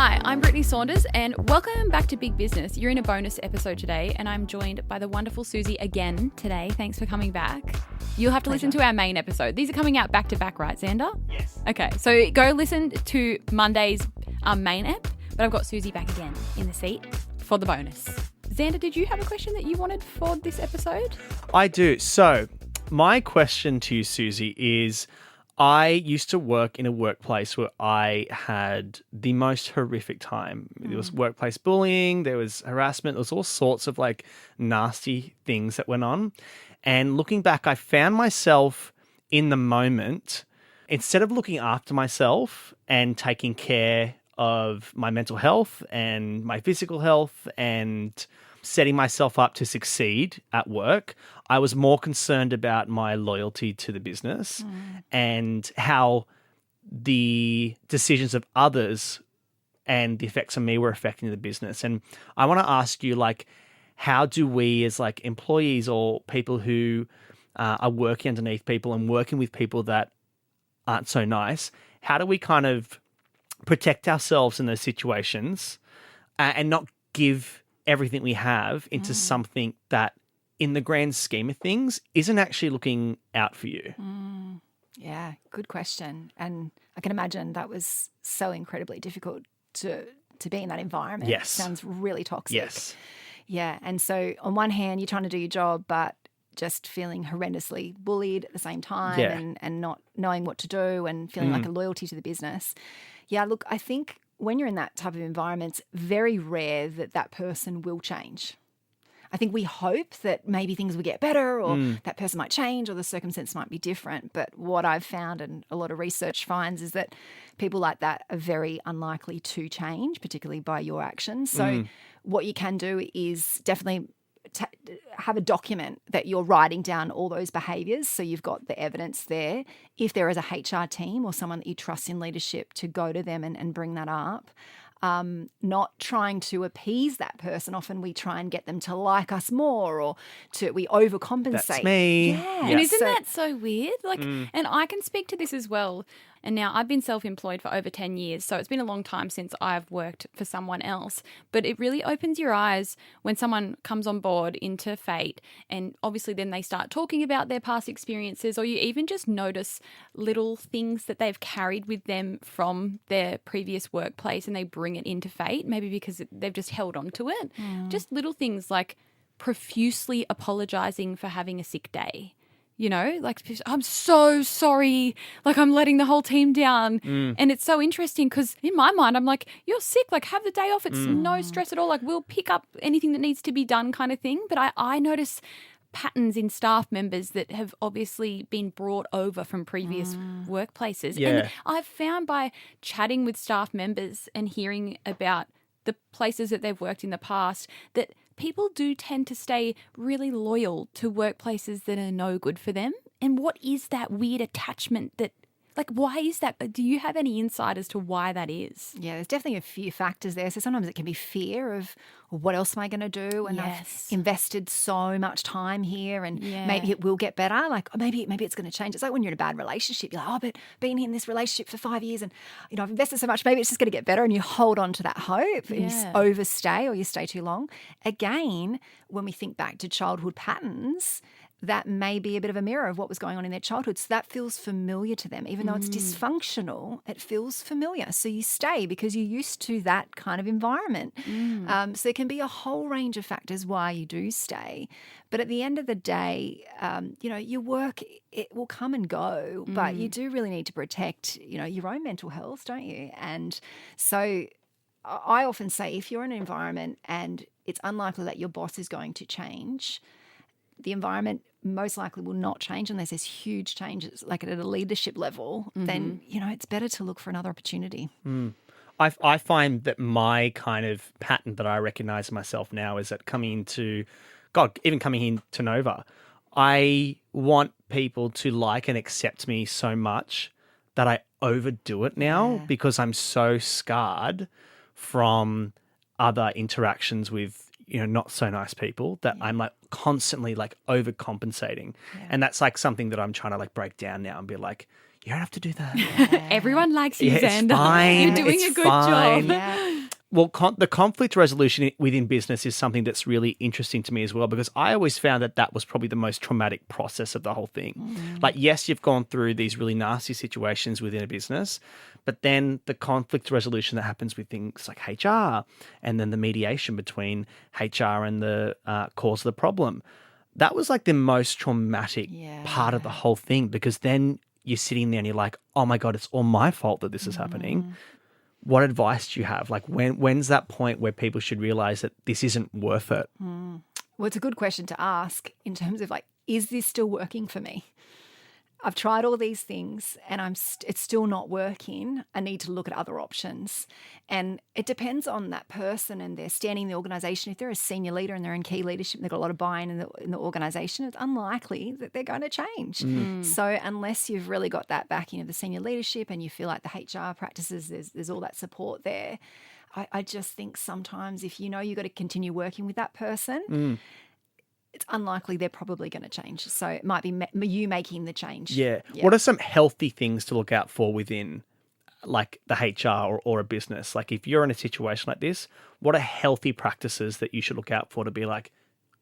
Hi, I'm Brittney Saunders and welcome back to Big Business. You're in a bonus episode today and I'm joined by the wonderful Suzie again today. Thanks for coming back. You'll have to listen to our main episode. These are coming out back to back, right, Xander? Yes. Okay, so go listen to Monday's main ep, but I've got Suzie back again in the seat for the bonus. Xander, did you have a question that you wanted for this episode? I do. So my question to you, Suzie, is I used to work in a workplace where I had the most horrific time. There was workplace bullying, there was harassment, there was all sorts of like nasty things that went on. And looking back, I found myself in the moment, instead of looking after myself and taking care of my mental health and my physical health and setting myself up to succeed at work, I was more concerned about my loyalty to the business and how the decisions of others and the effects on me were affecting the business. And I want to ask you, like, how do we as like employees or people who are working underneath people and working with people that aren't so nice, how do we kind of protect ourselves in those situations and not give everything we have into something that in the grand scheme of things isn't actually looking out for you? Yeah, good question. And I can imagine that was so incredibly difficult to be in that environment. Yes. Sounds really toxic. Yes. Yeah. And so on one hand, you're trying to do your job, but just feeling horrendously bullied at the same time and not knowing what to do and feeling like a loyalty to the business. Yeah, look, I think when you're in that type of environment, it's very rare that that person will change. I think we hope that maybe things will get better or that person might change or the circumstance might be different. But what I've found and a lot of research finds is that people like that are very unlikely to change, particularly by your actions. So what you can do is definitely have a document that you're writing down all those behaviours so you've got the evidence there. If there is a HR team or someone that you trust in leadership, to go to them and bring that up. Not trying to appease that person. Often we try and get them to like us more or we overcompensate. That's me. Yeah. And isn't that so weird? Like, and I can speak to this as well. And now I've been self-employed for over 10 years, so it's been a long time since I've worked for someone else. But it really opens your eyes when someone comes on board into Fate and obviously then they start talking about their past experiences, or you even just notice little things that they've carried with them from their previous workplace and they bring it into Fate, maybe because they've just held on to it. Just little things like profusely apologising for having a sick day. You know, like, I'm so sorry, like I'm letting the whole team down. And it's so interesting because in my mind, I'm like, you're sick, like have the day off. It's no stress at all. Like we'll pick up anything that needs to be done kind of thing. But I notice patterns in staff members that have obviously been brought over from previous workplaces. Yeah. And I've found by chatting with staff members and hearing about the places that they've worked in the past that people do tend to stay really loyal to workplaces that are no good for them. And what is that weird attachment that, like, why is that? Do you have any insight as to why that is? Yeah, there's definitely a few factors there. So sometimes it can be fear of, well, what else am I going to do? And I've invested so much time here and maybe it will get better. Like, oh, maybe it's going to change. It's like when you're in a bad relationship, you're like, oh, but been in this relationship for 5 years and, you know, I've invested so much, maybe it's just going to get better, and you hold on to that hope and you overstay or you stay too long. Again, when we think back to childhood patterns, that may be a bit of a mirror of what was going on in their childhood. So that feels familiar to them. Even though it's dysfunctional, it feels familiar. So you stay because you're used to that kind of environment. So there can be a whole range of factors why you do stay. But at the end of the day, you know, your work, it will come and go, but you do really need to protect, you know, your own mental health, don't you? And so I often say if you're in an environment and it's unlikely that your boss is going to change, the environment most likely will not change unless there's huge changes, like at a leadership level, then, you know, it's better to look for another opportunity. I find that my kind of pattern that I recognize myself now is that even coming into Nova, I want people to like and accept me so much that I overdo it now because I'm so scarred from other interactions with, you know, not so nice people that I'm like constantly like overcompensating. And that's like something that I'm trying to like break down now and be like, You don't have to do that. Everyone likes you, Yeah, it's Xander. fine. You're doing It's a good fine. job. Yeah. Well, the conflict resolution within business is something that's really interesting to me as well, because I always found that was probably the most traumatic process of the whole thing. Like, yes, you've gone through these really nasty situations within a business, but then the conflict resolution that happens with things like HR and then the mediation between HR and the cause of the problem, that was like the most traumatic part of the whole thing, because then you're sitting there and you're like, oh my God, it's all my fault that this is happening. What advice do you have? Like, when's that point where people should realize that this isn't worth it? Well, it's a good question to ask in terms of like, is this still working for me? I've tried all these things and it's still not working. I need to look at other options. And it depends on that person and their standing in the organisation. If they're a senior leader and they're in key leadership and they've got a lot of buy-in in the organisation, it's unlikely that they're going to change. So unless you've really got that backing of the senior leadership and you feel like the HR practices, there's all that support there, I just think sometimes if you know you've got to continue working with that person, it's unlikely they're probably going to change. So it might be you making the change. Yeah. What are some healthy things to look out for within like the HR or a business? Like, if you're in a situation like this, what are healthy practices that you should look out for to be like,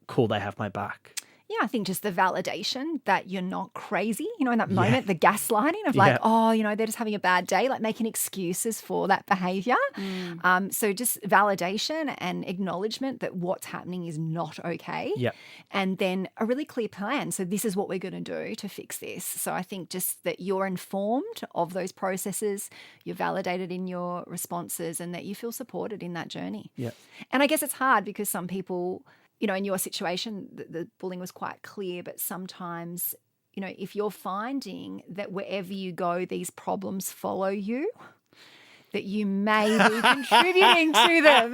cool, they have my back? Yeah, I think just the validation that you're not crazy, you know, in that moment, the gaslighting of like, oh, you know, they're just having a bad day, like making excuses for that behavior. So just validation and acknowledgement that what's happening is not okay. Yep. And then a really clear plan. So this is what we're going to do to fix this. So I think just that you're informed of those processes, you're validated in your responses, and that you feel supported in that journey. Yeah. And I guess it's hard because some people, you know, in your situation, the bullying was quite clear, but sometimes, you know, if you're finding that wherever you go, these problems follow you, that you may be contributing to them.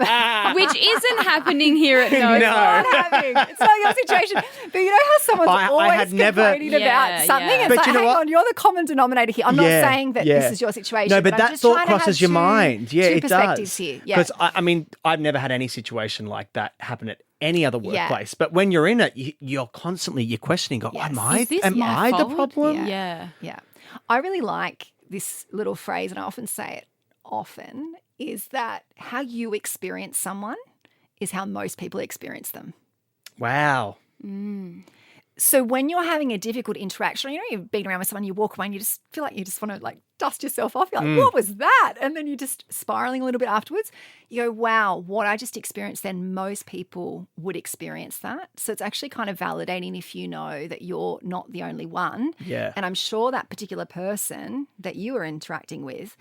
Which isn't happening here at No. No. It's not happening. It's not your situation. But you know how someone's always complaining about something? Yeah. It's But like, you know hang what? on, you're the common denominator here. I'm not saying that this is your situation. No, but I'm that just thought trying to have crosses your mind. Yeah, two it perspectives does. here. Yeah. Because, I mean, I've never had any situation like that happen at any other workplace. But when you're in it, you're constantly questioning, am I the fault? problem? Yeah. Yeah. I really like this little phrase, and I often say it often, is that how you experience someone is how most people experience them. Wow. So when you're having a difficult interaction, you know, you've been around with someone, you walk away and you just feel like you just want to like dust yourself off. You're like, what was that? And then you're just spiraling a little bit afterwards. You go, wow, what I just experienced then, most people would experience that. So it's actually kind of validating if you know that you're not the only one. Yeah. And I'm sure that particular person that you are interacting with,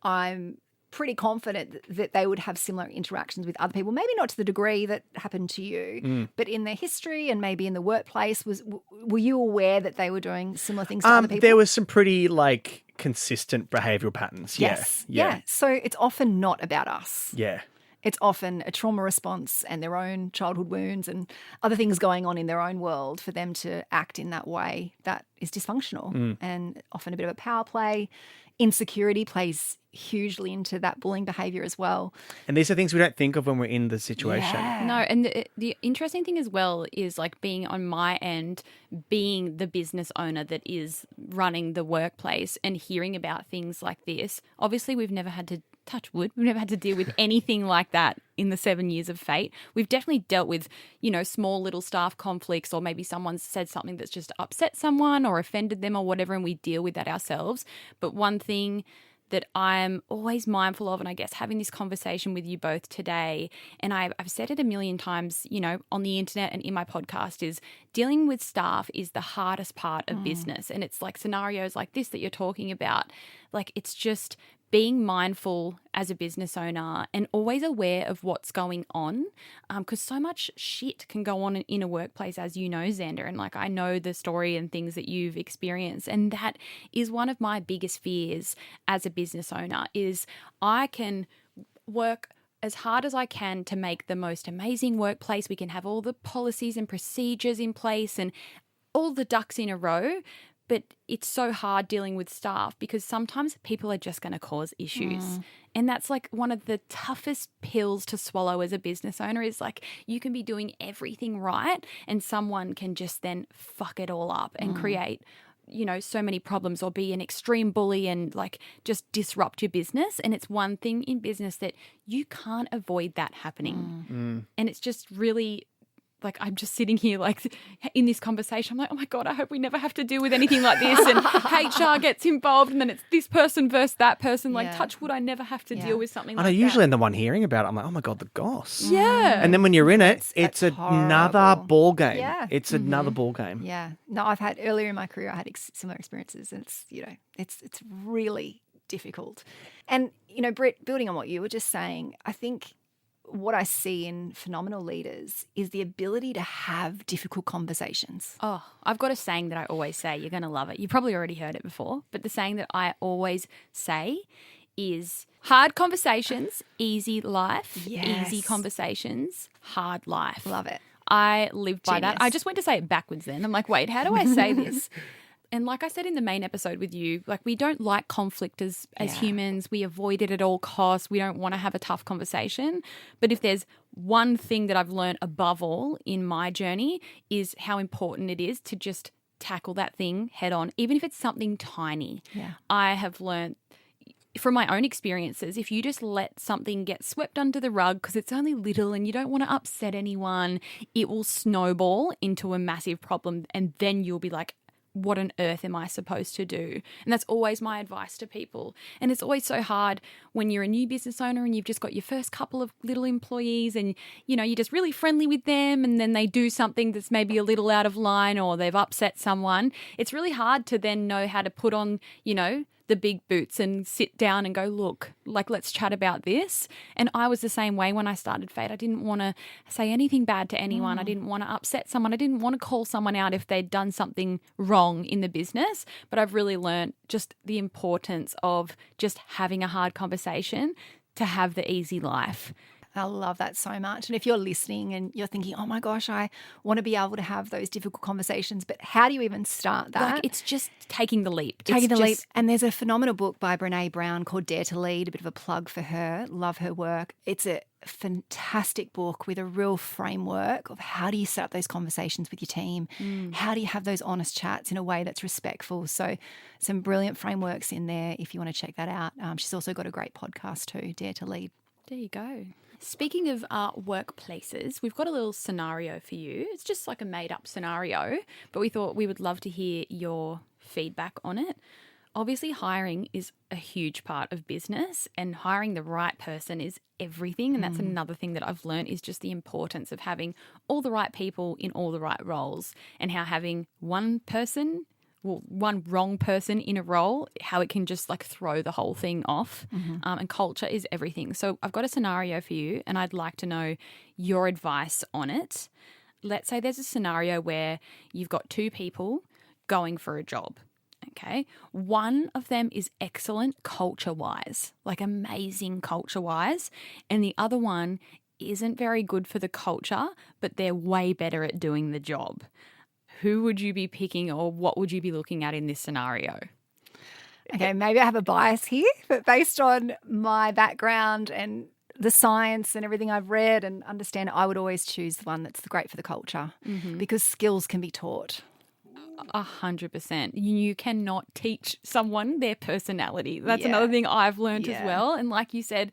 I'm pretty confident that they would have similar interactions with other people, maybe not to the degree that happened to you, but in their history and maybe in the workplace, were you aware that they were doing similar things to other people? There was some pretty like consistent behavioural patterns. Yes. Yeah. So it's often not about us. Yeah. It's often a trauma response and their own childhood wounds and other things going on in their own world for them to act in that way that is dysfunctional and often a bit of a power play. Insecurity plays hugely into that bullying behaviour as well. And these are things we don't think of when we're in the situation. Yeah. No, and the interesting thing as well is like being on my end, being the business owner that is running the workplace and hearing about things like this. Obviously, we've never had to touch wood. We've never had to deal with anything like that in the 7 years of Fate. We've definitely dealt with, you know, small little staff conflicts, or maybe someone's said something that's just upset someone or offended them or whatever, and we deal with that ourselves. But one thing that I'm always mindful of, and I guess having this conversation with you both today, and I've said it a million times, you know, on the internet and in my podcast, is dealing with staff is the hardest part of business. And it's like scenarios like this that you're talking about. Like, it's just being mindful as a business owner and always aware of what's going on, because so much shit can go on in a workplace, as you know, Xander, and like I know the story and things that you've experienced, and that is one of my biggest fears as a business owner. Is I can work as hard as I can to make the most amazing workplace. We can have all the policies and procedures in place and all the ducks in a row, but it's so hard dealing with staff because sometimes people are just going to cause issues. And that's like one of the toughest pills to swallow as a business owner, is like you can be doing everything right and someone can just then fuck it all up and create so many problems or be an extreme bully and like just disrupt your business. And it's one thing in business that you can't avoid that happening. And it's just really like I'm just sitting here like in this conversation. I'm like, oh my God, I hope we never have to deal with anything like this. And HR gets involved and then it's this person versus that person. Like touch wood, I never have to deal with something like that. I know usually I'm the one hearing about it. I'm like, oh my God, the goss. Yeah. And then when you're in it, it's another ball game. Yeah. It's another ball game. Yeah. No, I've had earlier in my career, I had similar experiences and it's really difficult. And, Britt, building on what you were just saying, I think what I see in phenomenal leaders is the ability to have difficult conversations. Oh, I've got a saying that I always say. You're going to love it. You've probably already heard it before, but the saying that I always say is hard conversations, easy life, easy conversations, hard life. Love it. I live by that. I just went to say it backwards then. I'm like, wait, how do I say this? And like I said in the main episode with you, like we don't like conflict as humans. We avoid it at all costs. We don't want to have a tough conversation. But if there's one thing that I've learned above all in my journey is how important it is to just tackle that thing head on, even if it's something tiny. Yeah. I have learned from my own experiences, if you just let something get swept under the rug because it's only little and you don't want to upset anyone, it will snowball into a massive problem and then you'll be like, what on earth am I supposed to do? And that's always my advice to people. And it's always so hard when you're a new business owner and you've just got your first couple of little employees and, you're just really friendly with them and then they do something that's maybe a little out of line or they've upset someone. It's really hard to then know how to put on, the big boots and sit down and go, look, like, let's chat about this. And I was the same way when I started Fate. I didn't want to say anything bad to anyone. I didn't want to upset someone. I didn't want to call someone out if they'd done something wrong in the business. But I've really learned just the importance of just having a hard conversation to have the easy life. I love that so much. And if you're listening and you're thinking, oh my gosh, I want to be able to have those difficult conversations, but how do you even start that? Like, it's just taking the leap. Leap. And there's a phenomenal book by Brené Brown called Dare to Lead, a bit of a plug for her. Love her work. It's a fantastic book with a real framework of how do you set up those conversations with your team? How do you have those honest chats in a way that's respectful? So some brilliant frameworks in there if you want to check that out. She's also got a great podcast too, Dare to Lead. There you go. Speaking of workplaces, we've got a little scenario for you. It's just like a made-up scenario, but we thought we would love to hear your feedback on it. Obviously, hiring is a huge part of business and hiring the right person is everything. And that's another thing that I've learned is just the importance of having all the right people in all the right roles and how having one wrong person in a role, how it can just like throw the whole thing off. And culture is everything. So I've got a scenario for you and I'd like to know your advice on it. Let's say there's a scenario where you've got two people going for a job. Okay. One of them is excellent culture-wise, like amazing culture-wise, and the other one isn't very good for the culture, but they're way better at doing the job. Who would you be picking or what would you be looking at in this scenario? Okay, maybe I have a bias here, but based on my background and the science and everything I've read and understand, I would always choose the one that's great for the culture because skills can be taught. 100%. You cannot teach someone their personality. That's another thing I've learned as well. And like you said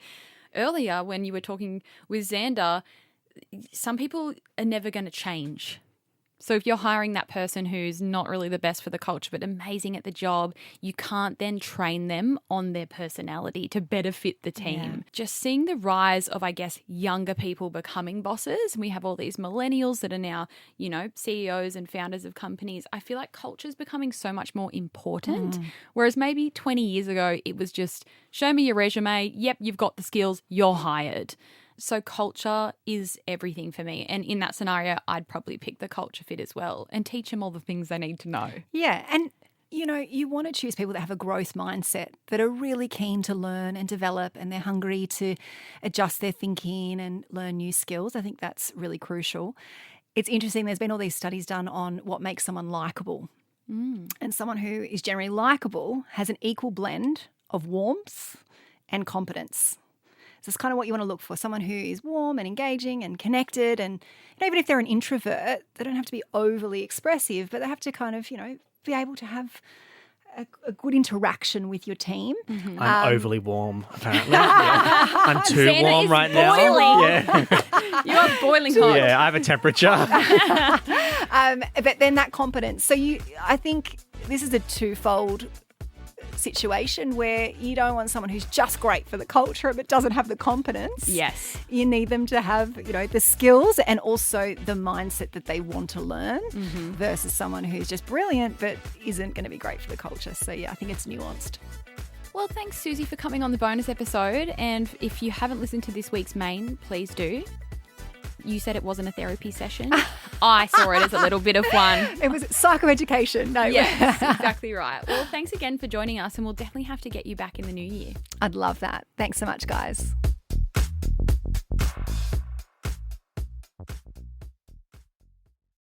earlier when you were talking with Xander, some people are never going to change. So if you're hiring that person who's not really the best for the culture but amazing at the job, you can't then train them on their personality to better fit the team. Yeah. Just seeing the rise of, I guess, younger people becoming bosses, and we have all these millennials that are now, CEOs and founders of companies. I feel like culture is becoming so much more important, whereas maybe 20 years ago it was just show me your resume, yep, you've got the skills, you're hired. So culture is everything for me. And in that scenario, I'd probably pick the culture fit as well and teach them all the things they need to know. Yeah. And, you want to choose people that have a growth mindset, that are really keen to learn and develop, and they're hungry to adjust their thinking and learn new skills. I think that's really crucial. It's interesting. There's been all these studies done on what makes someone likable. And someone who is generally likable has an equal blend of warmth and competence. So it's kind of what you want to look for, someone who is warm and engaging and connected. And even if they're an introvert, they don't have to be overly expressive, but they have to kind of, be able to have a good interaction with your team. Mm-hmm. I'm overly warm, apparently. Yeah. I'm too Xander warm is right boiling. now. Yeah. You are boiling hot. Yeah, I have a temperature. But then that competence. So I think this is a twofold situation where you don't want someone who's just great for the culture but doesn't have the competence. Yes. You need them to have, the skills and also the mindset that they want to learn versus someone who's just brilliant but isn't going to be great for the culture. So yeah, I think it's nuanced. Well, thanks, Susie, for coming on the bonus episode. And if you haven't listened to this week's main, please do. You said it wasn't a therapy session. I saw it as a little bit of one. It was psychoeducation. No. Yes, exactly right. Well, thanks again for joining us, and we'll definitely have to get you back in the new year. I'd love that. Thanks so much, guys.